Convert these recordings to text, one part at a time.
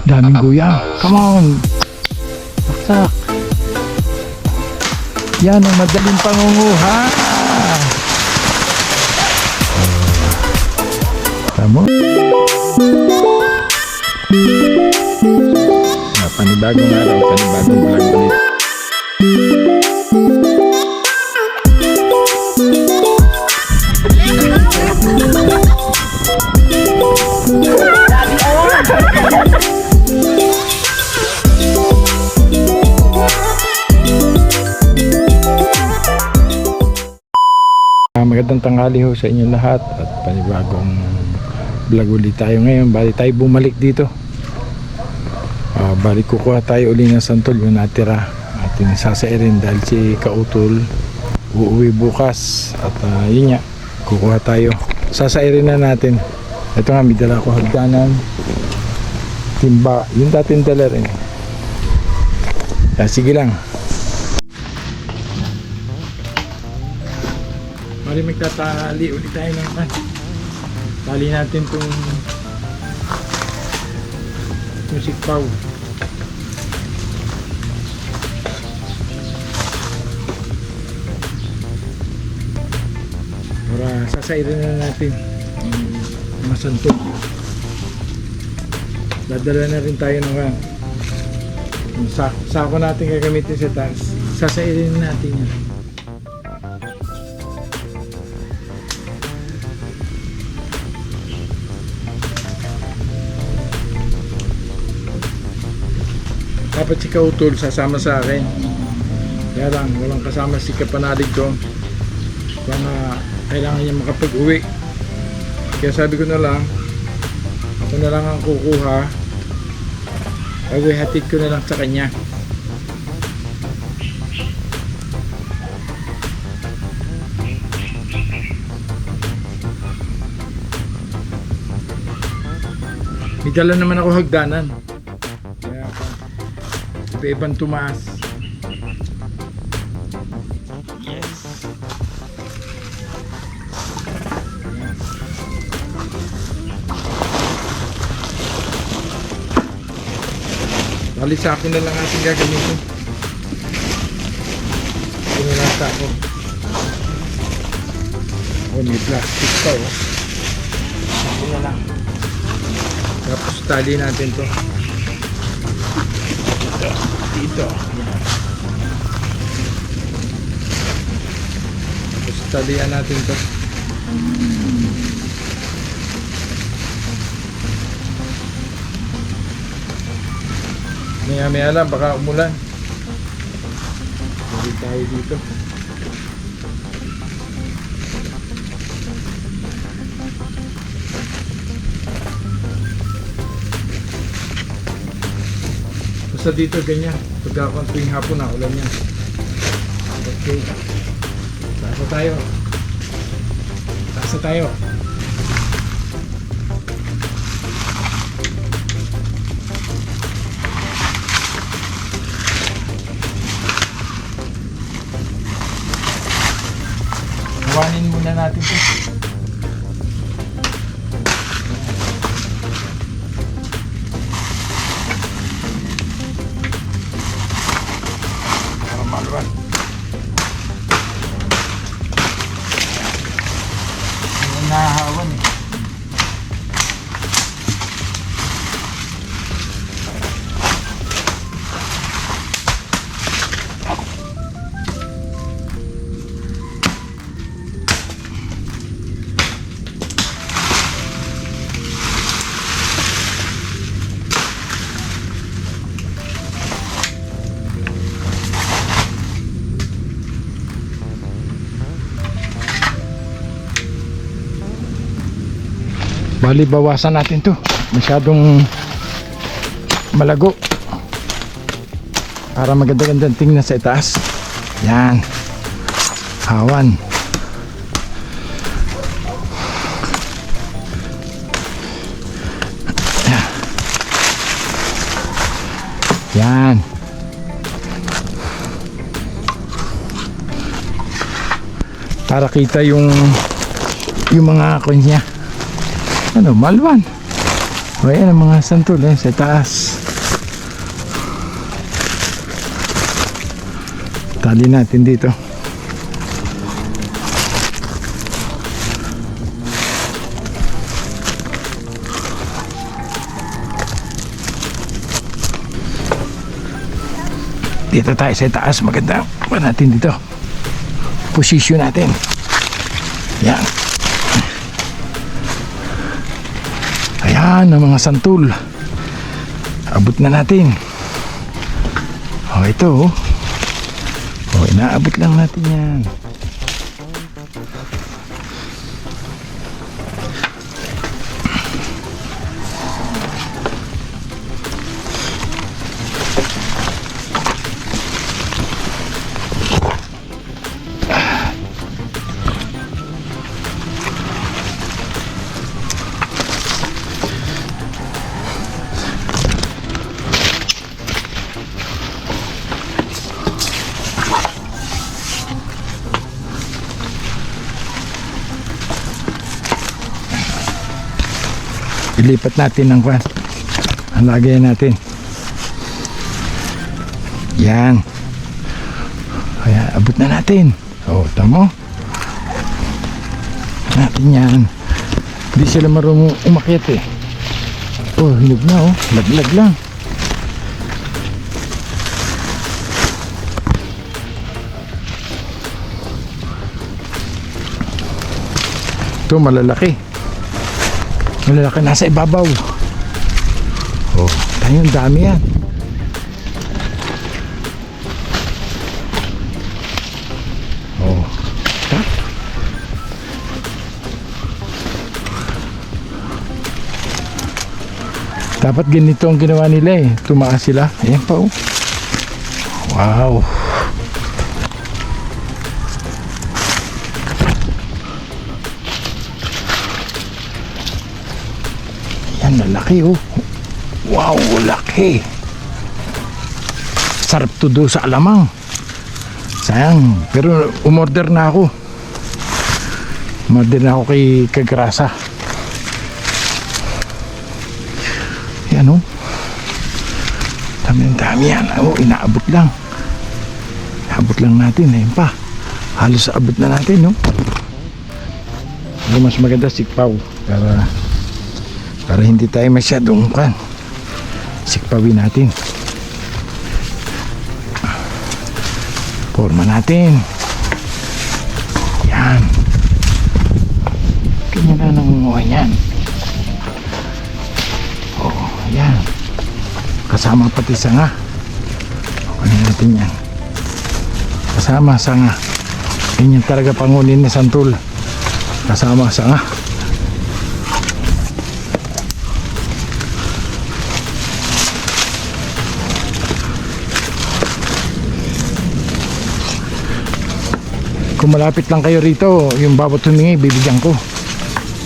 Daming guyam. Come on. Saksak. Yan ang madaling pangunguha. Tamo. Panibagong araw, panibagong vlog ulit. Magandang tanghali ho sa inyo lahat at panibagong vlog ulit tayo ngayon. Bali tayo bumalik dito. Bali kukuha tayo uli ng santol yung natira ating sasairin dahil si Kautol uuwi bukas at yun nga, kukuha tayo, sasairin na natin. Ito nga, may dala ko hagdanan, timba, yung dating dala rin. Sige lang. Bali magtatali ulit tayo ng tali natin itong sikpaw. Para sasairin na natin mga santol. Dadala na rin tayo ng sako natin gagamitin sa taas. Sasairin natin yan. Dapat si Kautol sasama sa akin. Kaya lang, walang kasama si Kapanalig ko. Kaya kailangan niya makapag-uwi. Kaya sabi ko na lang, ako na lang ang kukuha. Hatid ko na lang sa kanya. May dala naman ako hagdanan. Ibang tumaas. Yes. Bali sa akin na lang ating gagamitin. Ito na lang sa ako. May plastic pa Ito na lang. Tapos tali natin to. Dito. Tapos talian natin to. May alam, baka umulan. Hindi tayo dito. Basta dito ganyan. Pagka tuwing hapon na ulan yan. Okay. Taas tayo. Taas tayo. Hawanin muna natin ito. Maluan. Yung nahahawan Bali bawasan natin to, masyadong malago para maganda-gandang tingnan sa itaas. Yan, hawan. Yan. Para kita yung mga coins niya. Ano, malwan. O ayan ang mga santol sa taas. Tali natin dito. Dito tayo sa taas, maganda pa natin dito. Posisyon natin. Yan. Ayan ang mga santol. Abot na natin. O ito. O inaabot lang natin yan. Ilipat natin ng kwan. Ang lagay natin. Yan. Kaya abot na natin. O, tamo. Natin yan. Hindi sila marunong umakyat eh. Oh, hinog na oh. Laglag lang. Ito malalaki. Malalaki nasa ibabaw. Oh, tayong dami yan. Oh, tap. Dapat ganito ang ginawa nila eh. Tumaas sila. Ayan pa oh. Wow. Laki oh. Wow, laki. Sarap to do sa alamang. Sayang, pero umorder na ako. Umorder na ako kay Kagrasa. Yan oh. Dami yan. Oh, inaabot lang. Inaabot lang natin. Ayun pa. Halos abot na natin no. Mas maganda sikpaw para hindi tayo masyadong sikpawin natin. Forma natin. Yan. Kanya na nangunguha yan. Oo, yan. Kasama pati sanga. Kunin natin yan. Kasama sanga. Yan yung talaga pangunin na santol. Kasama sanga. Kung malapit lang kayo rito, yung bawat humingi, bibigyan ko.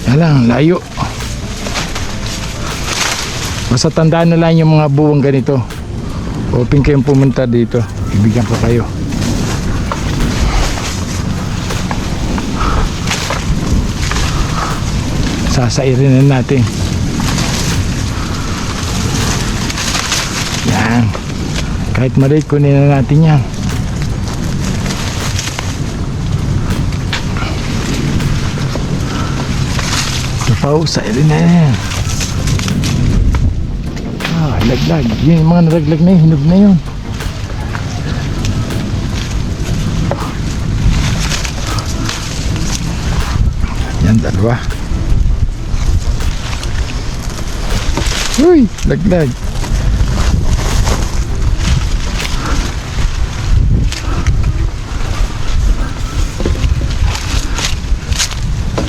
Yan lang, layo. Basta tandaan na lang yung mga buwang ganito. Open kayong pumunta dito, bibigyan ko kayo. Sasairin na natin. Yan. Kahit maliit, kunin na natin yan. Sa irin na yan. Laglag. Yung mga nalaglag na yun, hinog na yun. Yan, dalawa. Uy, laglag.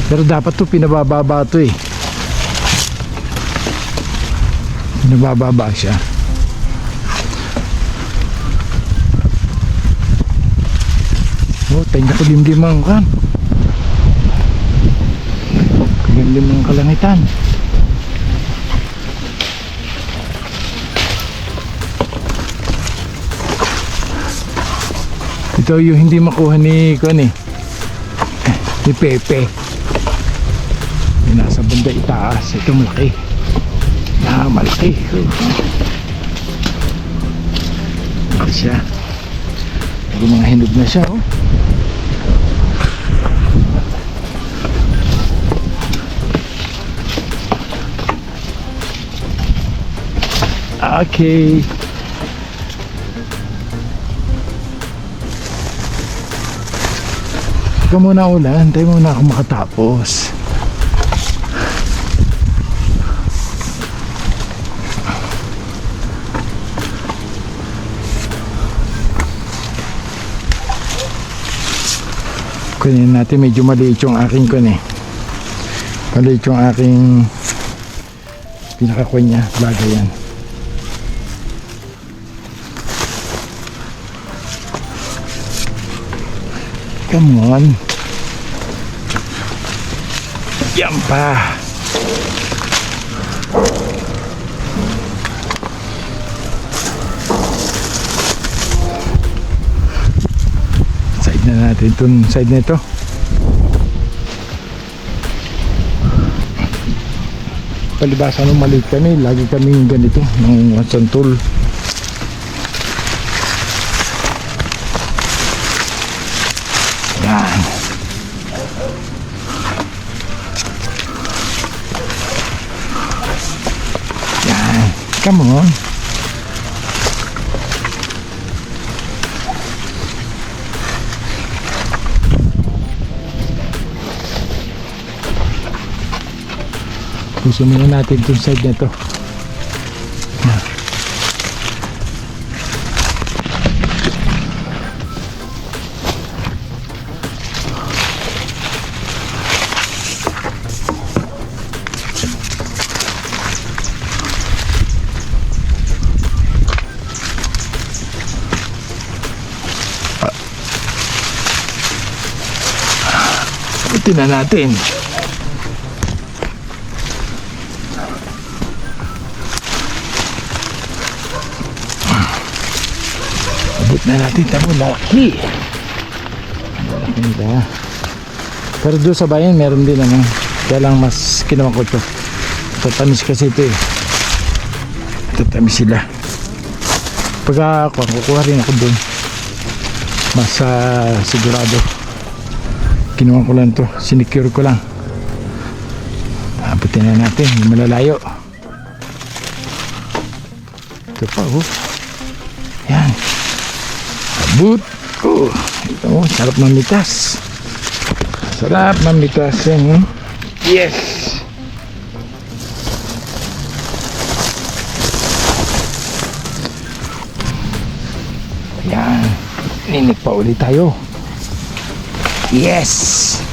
Pero dapat to pinabababa to eh. Pinabababa siya. Oh, tayo ko limlimang kan. Limlimang kalangitan. Ito yung hindi makuha ni Kone. Ni Pepe. Yung nasa banda itaas. Ito malaki. Malaki. Ito siya. May mga hinog na siya, oh. Okay. Ikaw muna ulan, tayo muna ako makatapos. Kunin natin, medyo maliit yung aking kun eh. Maliit yung aking pinakakun niya, lagay yan. Come on. Yan pa. Side na natin itong side na ito. Palibasa nung maliit kami, lagi kaming ganito ng santol. Yan. Yan. Come on. Puso muna natin itong side na ito. Yan. Na natin. Abot na natin. Tamo, laki. Laki nila. Pero doon sa bayan meron din naman. Kaya lang mas kinuha ko ito. Tatamis kasi ito eh. Tatamis sila. Pag kukuha rin ako doon, mas sigurado. Kinuha ko lang to, sinicure ko lang. Abutin na natin, malalayo. Ito pa, oh. Yan. Abut. Oh, ito mo, sarap mamitas. Sarap mamitas yan, oh. Yes. Yan. Ninig pa ulit tayo. Yes!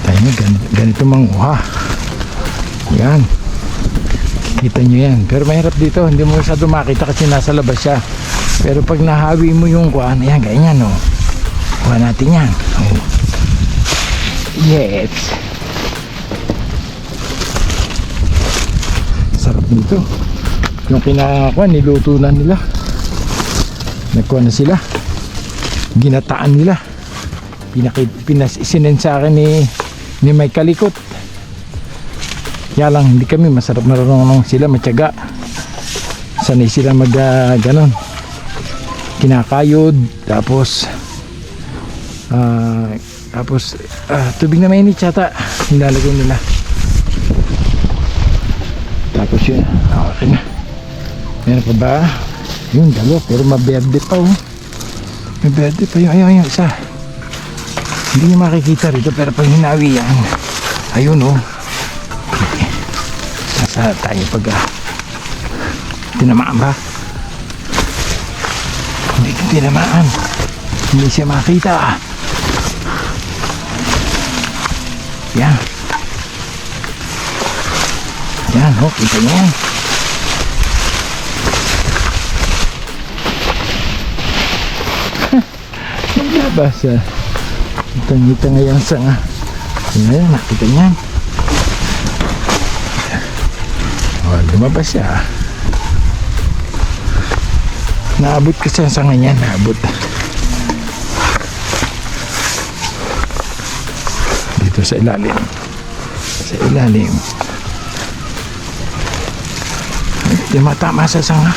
Tayo na, ganito manguha. Yan. Kita nyo yan. Pero mahirap dito. Hindi mo masyado makita kasi nasa labas siya. Pero pag nahawi mo yung kuhaan, ayan, ganyan, oh. Kuha natin yan. Oh. Yes! Sarap nito. Yung kinakakuha, niluto na nila. Nagkuha na sila. Ginataan nila. Isinen sa akin ni Mike Kalikot. Kaya lang, hindi kami masarap marunong sila, matyaga. Sanay sila mag ganon. Kinakayod. Tapos tubig na mainit yata nilalagay nila. Tapos yun, okay na. Meron pa ba? Yun, dalawa. Pero maberde pa, oh. Maberde pa yun. Ayun, isa. Hindi nyo makikita rito. Pero pag hinawi yan, ayun, oh. Okay. Nasa tayo pag tinamaan ba? Hindi ko tinamaan. Hindi siya makita. Yan. Yan, oh. Kita nyo yan. Naglabas ngita ngayon sa ayan, nakita niyan. Lumabas siya. Naabot kasi ang sanga niyan. Naabot. Dito sa ilalim. Sa ilalim. Hindi matama sa sanga.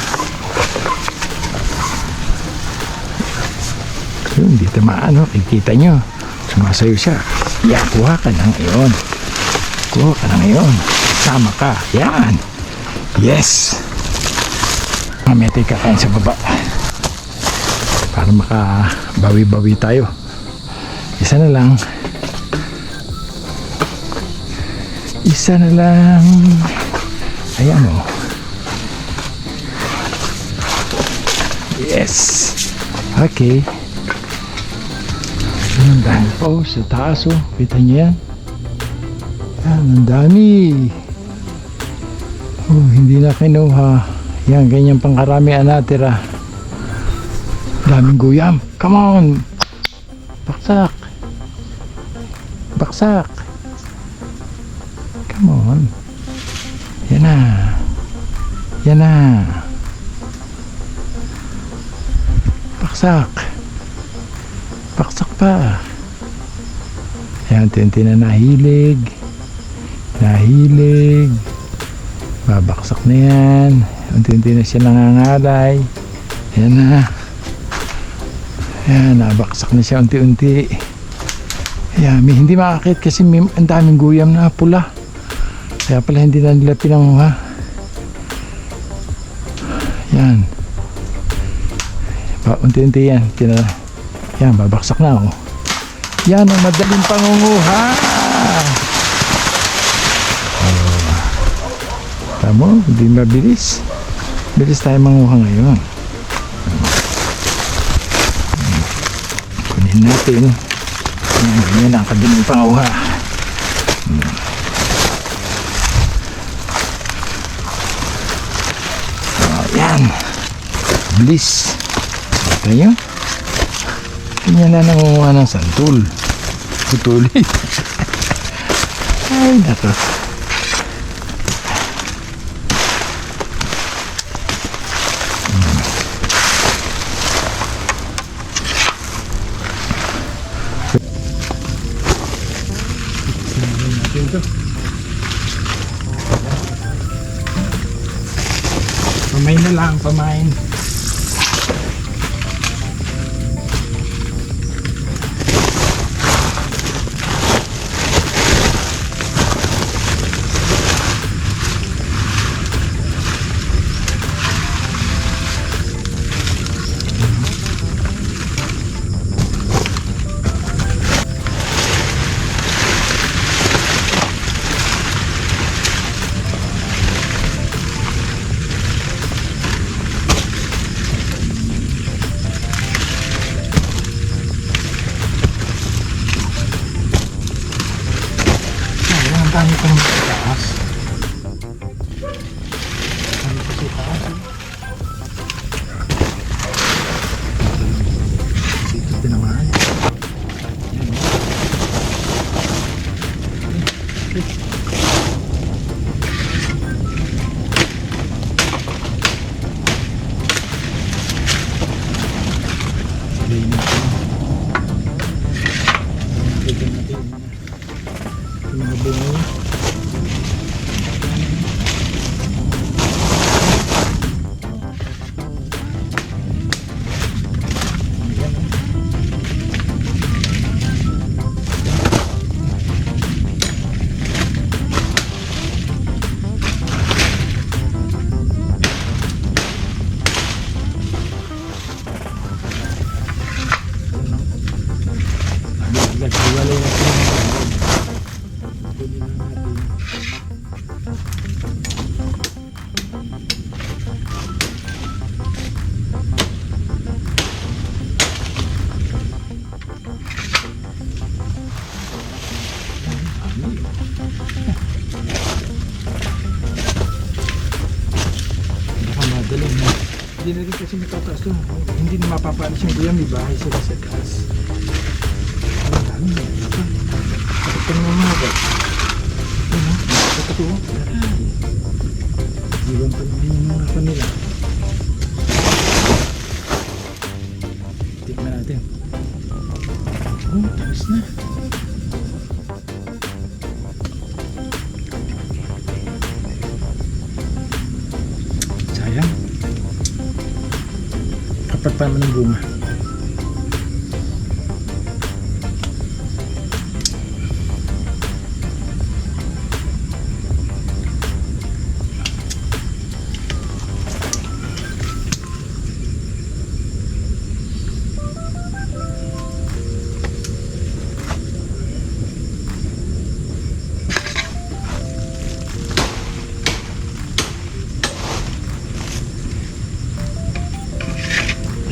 Yun, hindi tamaan, no? Kikita nyo. Sumasayo siya. Yan, kuha ka lang iyon. Kuha ka lang iyon. Sama ka. Yan. Yes. Mamaya tayo kakain sa baba. Para makabawi-bawi tayo. Isa na lang. Isa na lang. Ayan o. Yes. Okay. Ang dami pa o sa taas o. Kita niyo yan? Yan, ang dami. Oh, hindi na kinuha. Yan, ganyan pang karami ang natira. Daming guyam. Come on. Baksak. Baksak. Come on. Yan na. Yan na. Baksak. Baksak pa. Yan, tinti na nahilig. Nahilig. Babaksak na yan. Unti-unti na siya nangangalay. Yan na. Yan, nabaksak na siya unti-unti. Yan, hindi makakit kasi ang daming guyam na pula. Kaya pala hindi na nila pinanguha. Yan. Unti-unti yan. Yan, babaksak na oh. Yan ang madaling pangunguha. Tamo, hindi mabilis. Bilis tayo manguha ngayon. Kunin natin. Yan, ganyan ang kadaling panguha. Yan. Bilis. Tayo. Ganyan na nangunguha ng santol. Putuli. Ay, nato. Pamain na lang, pamain. Ang dami pa naman sa taas. Ang dami pa sa taas. Dito tinamaan. Sabihin natin. Sabihin natin. Mga bunga. Nagsiwalay na sila. Hindi na rin kasi matataas to. Hindi na mapapalis yung buya. May bahay sila sa taas. Ang dami na ito. Bakit ka naman mga ba? Ano? Bakit ito? Iwan pa naman yung mga kanila. Tignan natin. Oh, tamis na. apat pa naman ng bunga.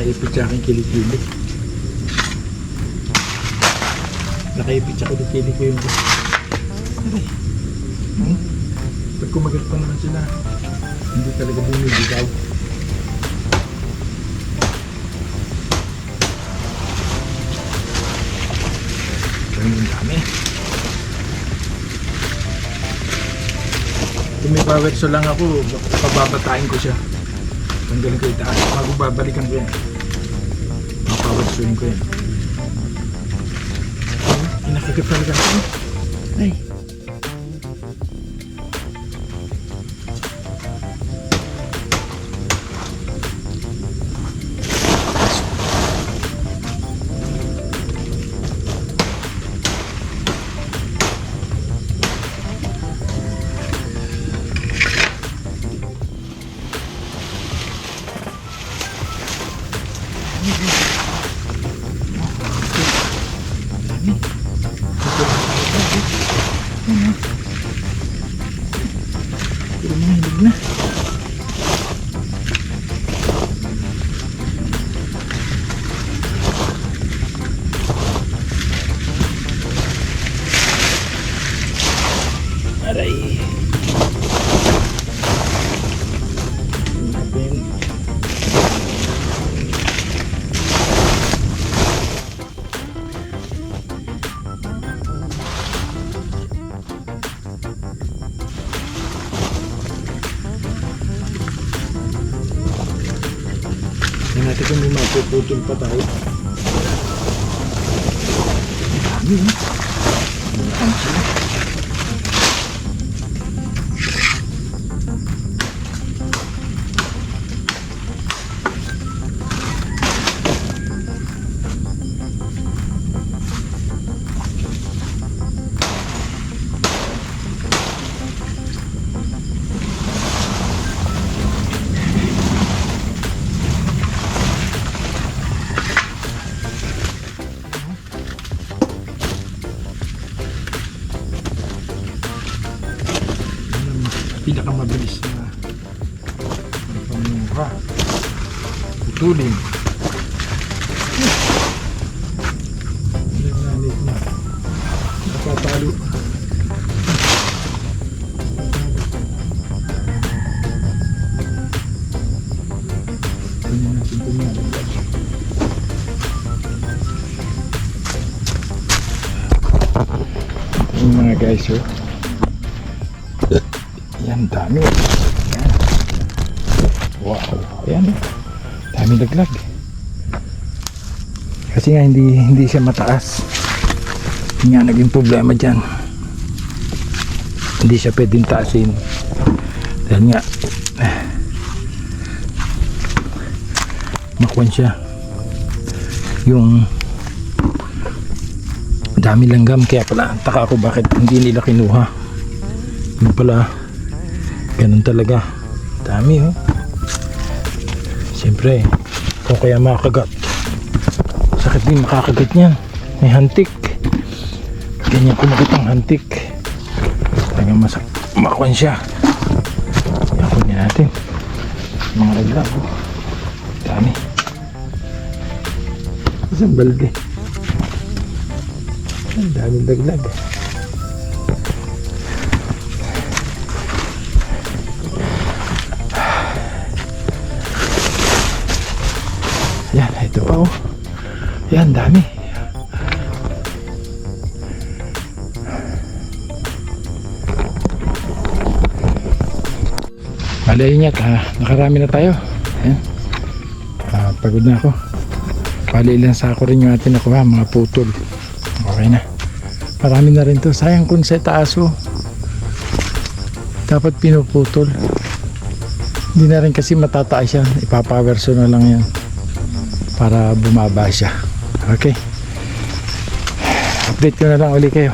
Nakaipit sa aking kilikili. Nakaipit sa kilikili ko yung aray. Pag kumagat pa naman sila, hindi talaga bumibigaw. Ang dami. Kung may pawetso lang ako, pababatain ko siya. Tanggalin ko itaas. Bago babalikan ko yan. Mapawetsoin ko yan. Inakagap talaga ako. Ay. Hilig na. Aray. Yan natin kung may mapuputol pa tayo. Dami eh. Dami sila. Pinakamabilis na pamunga. Putulin. Nananit na. Napapalo. Tingnan natin pumalagyan. Yung mga guys, oh. Yan, dami. Yan. Wow. Ayan. Dami laglag. Kasi nga hindi siya mataas. Yun nga naging problema dyan. Hindi siya pwedeng taasin. Dahil nga makuwan siya. Yung dami langgam. Kaya pala taka ako bakit hindi nila kinuha. Yung pala ganun talaga. Dami oh. Siyempre, kung kaya makakagat. Sakit din makakagat niyan. May hantik. Ganyan kumagat ang hantik. Talagang makuan siya. Yakon niya natin. Mga laglag oh. Dami. Isang balde. Ang daming laglag. Yan, ito pa oh. Yan, dami. Malay niya, nakarami na tayo. Yan. Pagod na ako. Pali ilang sako rin yung atin nakuha, mga putol. Okay na. Marami na rin to. Sayang kung sa taaso. Dapat pinuputol. Hindi na rin kasi matataas yan. Ipapawerso na lang yan. para bumaba siya. Okay, update ko na lang uli kayo.